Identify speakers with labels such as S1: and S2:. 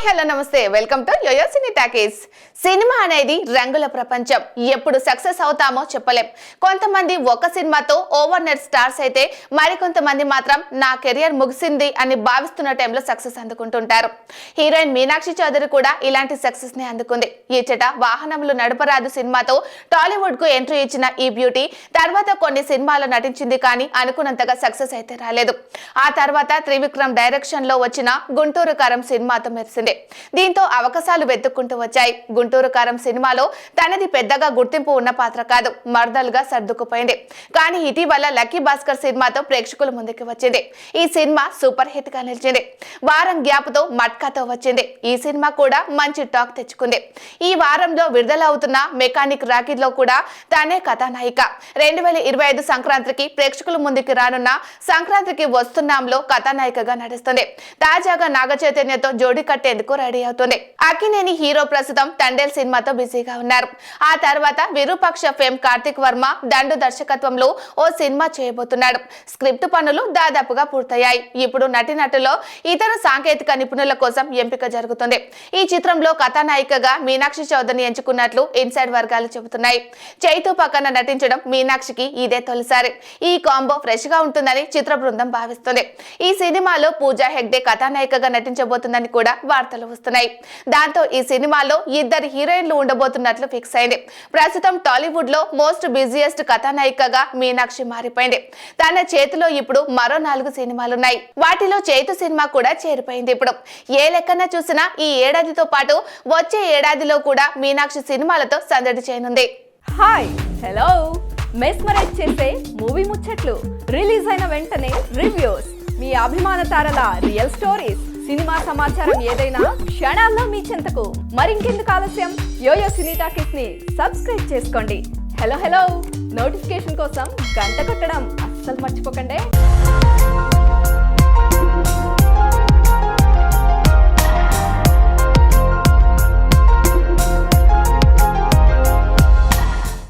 S1: Hello నమస్తే welcome to YoYo Cine Talkies. Cinema అనేది రంగుల ప్రపంచం. ఎప్పుడు సక్సెస్ అవుతామో చెప్పలేం. కొంతమంది ఒక సినిమాతో ఓవర్ నైట్ స్టార్స్ అయితే మరికొంతమంది మాత్రం నా కెరియర్ ముగిసింది అని భావిస్తున్న టైంలో సక్సెస్ అందుకుంటుంటారు. హీరోయిన్ మీనాక్షి చౌదరి కూడా ఇలాంటి సక్సెస్ ని అందుకుంది. ఈచట వాహనములు నడపరాదు సినిమాతో టాలీవుడ్ కు ఎంట్రీ ఇచ్చిన ఈ బ్యూటీ తర్వాత కొన్ని సినిమాల్లో నటించింది, కానీ అనుకున్నంతగా సక్సెస్ అయితే రాలేదు. ఆ తర్వాత త్రివిక్రమ్ డైరెక్షన్ లో వచ్చిన గుంటూరు కారం సినిమాతో మెరిసింది. దీంతో అవకాశాలు వెతుక్కుంటూ వచ్చాయి. గుంటూరు కారం సినిమాలో తనది పెద్దగా గుర్తింపు ఉన్న పాత్ర కాదు, మర్దలుగా సర్దుకుపోయింది. కానీ ఇటీవల లక్కీ భాస్కర్ సినిమాతో ప్రేక్షకుల ముందుకు వచ్చింది. ఈ సినిమా సూపర్ హిట్ గా నిలిచింది. వారం గ్యాప్ తో మట్కాతో వచ్చింది. ఈ సినిమా కూడా మంచి టాక్ తెచ్చుకుంది. ఈ వారంలో విడుదల అవుతున్న మెకానిక్ రాకీలో కూడా తానే కథానాయిక. 2025 సంక్రాంతికి ప్రేక్షకుల ముందుకు రానున్న సంక్రాంతికి వస్తున్నాంలో కథానాయికగా నటిస్తుంది. తాజాగా నాగ చైతన్యతో జోడీ కట్టేందుకు రెడీ అవుతుంది. అక్కినేని హీరో ప్రస్తుతం తండేల్ సినిమాతో బిజీగా ఉన్నారు. ఆ తర్వాత విరూపాక్ష ఫేమ్ కార్తిక్ వర్మ దండు దర్శకత్వంలో ఓ సినిమా చేయబోతున్నాడు. స్క్రిప్ట్ పనులు దాదాపుగా పూర్తయ్యాయి. ఇప్పుడు నటినటులో ఇతర సాంకేతిక నిపుణుల కోసం ఎంపిక జరుగుతుంది. ఈ చిత్రంలో కథానాయికగా మీనాక్షి చౌదరిని ఎంచుకున్నట్లు ఇన్సైడ్ వర్గాలు చెబుతున్నాయి. చైతు పక్కన నటించడం మీనాక్షికి ఇదే తొలిసారి. ఈ కాంబో ఫ్రెష్ గా ఉంటుందని చిత్ర బృందం భావిస్తుంది. ఈ సినిమాలో పూజా హెగ్డే కథానాయికగా నటించబోతుందని కూడా వార్తలు వస్తున్నాయి. దాంతో ఈ సినిమాలో ఇద్దరు హీరోయిన్లు ఉండబోతున్నట్లు ఫిక్స్ అయింది. ప్రస్తుతం టాలీవుడ్ లో మోస్ట్ బిజియెస్ట్ కథానాయికగా మీనాక్షి మారిపోయింది. తన చేతిలో ఇప్పుడు మరో 4 సినిమాలున్నాయి. వాటిలో చైతు సినిమా కూడా చేరిపోయింది. ఇప్పుడు ఏ లెక్కన చూసినా ఈ ఏడాదితో పాటు వచ్చే ఏడాదిలో కూడా మీనాక్షి సినిమాలతో సందడి చేయనుంది.
S2: హాయ్ హలో మెస్మరైజ్ చేసే మూవీ ముచ్చట్లు, రిలీజ్ అయిన వెంటనే రివ్యూస్, మీ అభిమాన తారల రియల్ స్టోరీస్, సినిమా సమాచారం ఏదైనా క్షణాల్లో మీ చెంతకు. మరింకెందుకు ఆలస్యం, యోయో సినీ టాకీస్ ని సబ్స్క్రైబ్ చేసుకోండి. హలో నోటిఫికేషన్ కోసం గంట కొట్టడం అస్సలు మర్చిపోకండి.